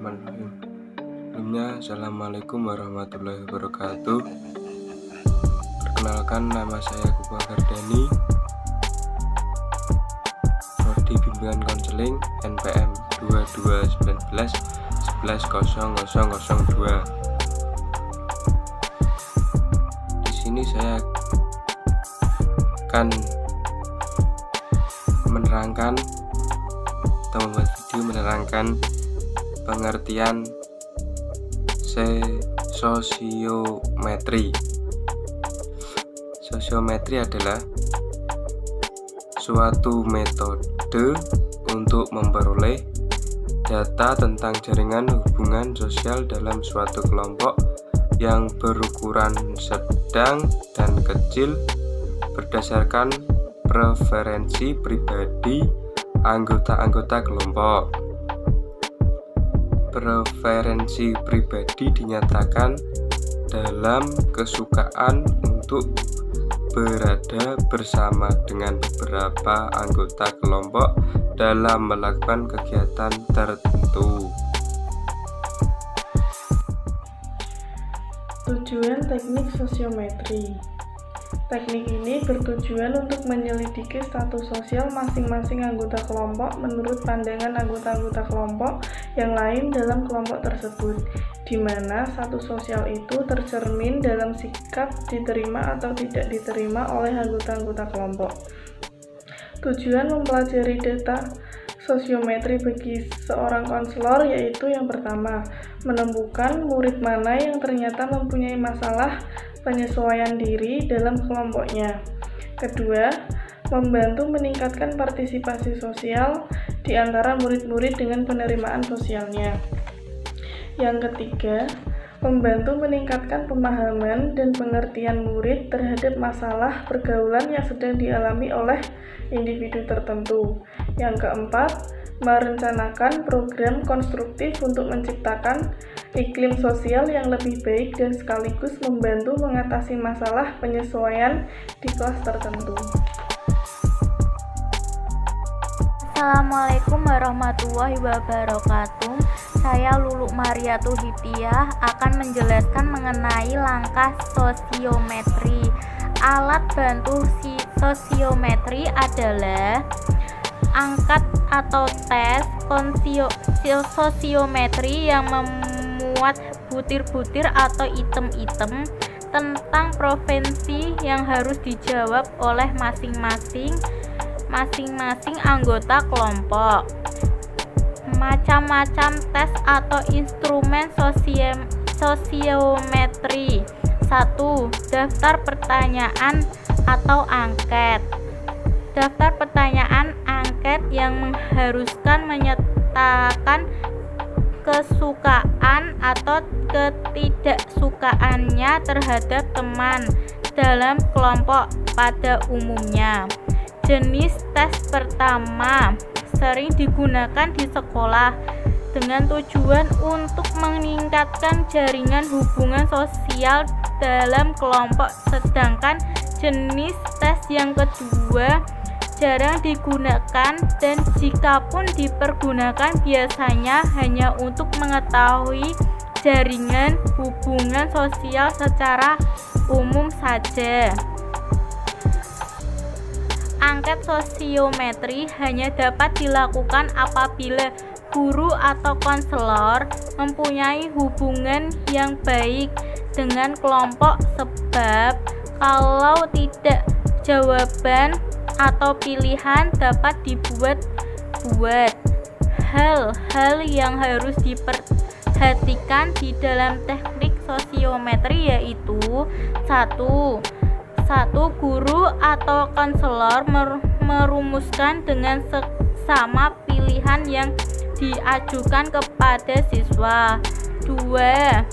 Bismillahirrahmanirrahim. Sebelumnya, Assalamualaikum warahmatullahi wabarakatuh. Perkenalkan, nama saya Kuba Gardani, Prodi Bimbingan Konseling NPM 2219 110002. Di sini saya akan menerangkan atau membuat video menerangkan pengertian sosiometri. Sosiometri adalah suatu metode untuk memperoleh data tentang jaringan hubungan sosial dalam suatu kelompok yang berukuran sedang dan kecil berdasarkan preferensi pribadi anggota-anggota kelompok. Preferensi pribadi dinyatakan dalam kesukaan untuk berada bersama dengan beberapa anggota kelompok dalam melakukan kegiatan tertentu. Tujuan teknik sosiometri. Teknik ini bertujuan untuk menyelidiki status sosial masing-masing anggota kelompok menurut pandangan anggota-anggota kelompok yang lain dalam kelompok tersebut, di mana status sosial itu tercermin dalam sikap diterima atau tidak diterima oleh anggota-anggota kelompok. Tujuan mempelajari data sosiometri bagi seorang konselor yaitu yang pertama, menemukan murid mana yang ternyata mempunyai masalah penyesuaian diri dalam kelompoknya. Kedua, membantu meningkatkan partisipasi sosial di antara murid-murid dengan penerimaan sosialnya. Yang ketiga, membantu meningkatkan pemahaman dan pengertian murid terhadap masalah pergaulan yang sedang dialami oleh individu tertentu. Yang keempat, merencanakan program konstruktif untuk menciptakan iklim sosial yang lebih baik dan sekaligus membantu mengatasi masalah penyesuaian di kelas tertentu. Assalamualaikum warahmatullahi wabarakatuh. Saya Lulu Mariatu Hidayah akan menjelaskan mengenai langkah sosiometri. Alat bantu sosiometri adalah angkat atau tes sosiometri yang memuat butir-butir atau item-item tentang provinsi yang harus dijawab oleh masing-masing anggota kelompok. Macam-macam tes atau instrumen sosiometri. 1. Daftar pertanyaan atau angket. Daftar pertanyaan angket yang mengharuskan menyatakan kesukaan atau ketidaksukaannya terhadap teman dalam kelompok pada umumnya. Jenis tes pertama sering digunakan di sekolah dengan tujuan untuk meningkatkan jaringan hubungan sosial dalam kelompok, sedangkan jenis tes yang kedua jarang digunakan dan jikapun dipergunakan biasanya hanya untuk mengetahui jaringan hubungan sosial secara umum saja. Angket sosiometri hanya dapat dilakukan apabila guru atau konselor mempunyai hubungan yang baik dengan kelompok, sebab kalau tidak, jawaban atau pilihan dapat dibuat-buat. Hal-hal yang harus diperhatikan di dalam teknik sosiometri yaitu 1. Guru atau konselor merumuskan dengan seksama pilihan yang diajukan kepada siswa. 2.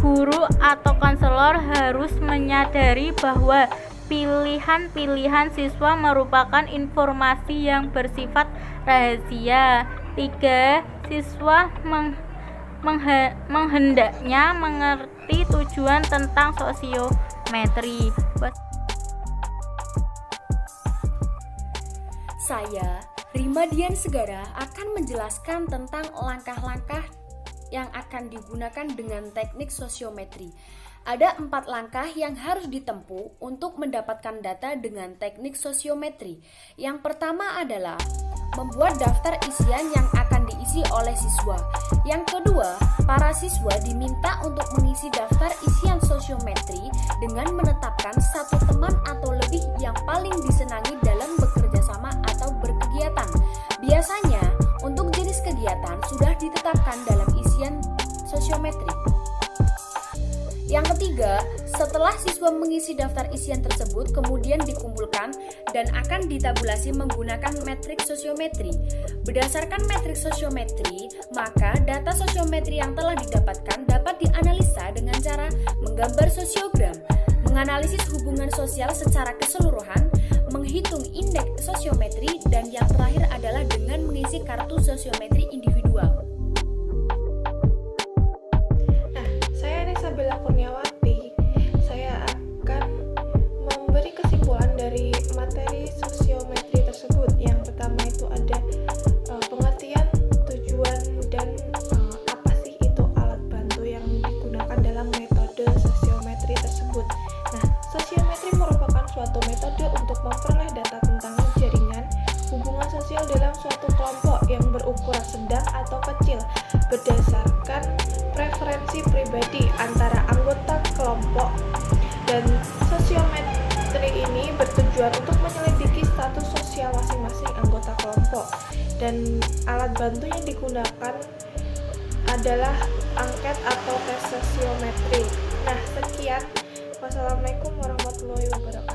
Guru atau konselor harus menyadari bahwa pilihan-pilihan siswa merupakan informasi yang bersifat rahasia. 3. Siswa menghendaknya mengerti tujuan tentang sosiometri. Saya Rima Dian Segara akan menjelaskan tentang langkah-langkah yang akan digunakan dengan teknik sosiometri. Ada 4 langkah yang harus ditempuh untuk mendapatkan data dengan teknik sosiometri. Yang pertama adalah membuat daftar isian yang akan diisi oleh siswa. Yang kedua, para siswa diminta untuk mengisi daftar isian sosiometri dengan menetapkan satu teman atau lebih yang paling disenangi dalam bekerja sama atau berkegiatan. Biasanya, untuk jenis kegiatan sudah ditetapkan dalam isian sosiometri. Yang ketiga, setelah siswa mengisi daftar isian tersebut kemudian dikumpulkan dan akan ditabulasi menggunakan metrik sosiometri. Berdasarkan metrik sosiometri, maka data sosiometri yang telah didapatkan dapat dianalisa dengan cara menggambar sosiogram, menganalisis hubungan sosial secara keseluruhan, menghitung indeks sosiometri, dan yang terakhir adalah dengan mengisi kartu sosiometri individual. Bella Kurniawati, saya akan memberi kesimpulan dari materi sosiometri tersebut. Yang pertama itu ada pengertian, tujuan, dan apa sih itu alat bantu yang digunakan dalam metode sosiometri tersebut. Nah, sosiometri merupakan suatu metode untuk memperoleh data tentang jaringan hubungan sosial dalam suatu kelompok yang berukuran sedang atau kecil berdasarkan preferensi pribadi antara anggota kelompok, dan sosiometri ini bertujuan untuk menyelidiki status sosial masing-masing anggota kelompok, dan alat bantu yang digunakan adalah angket atau tes sosiometri. Nah, sekian. Wassalamualaikum warahmatullahi wabarakatuh.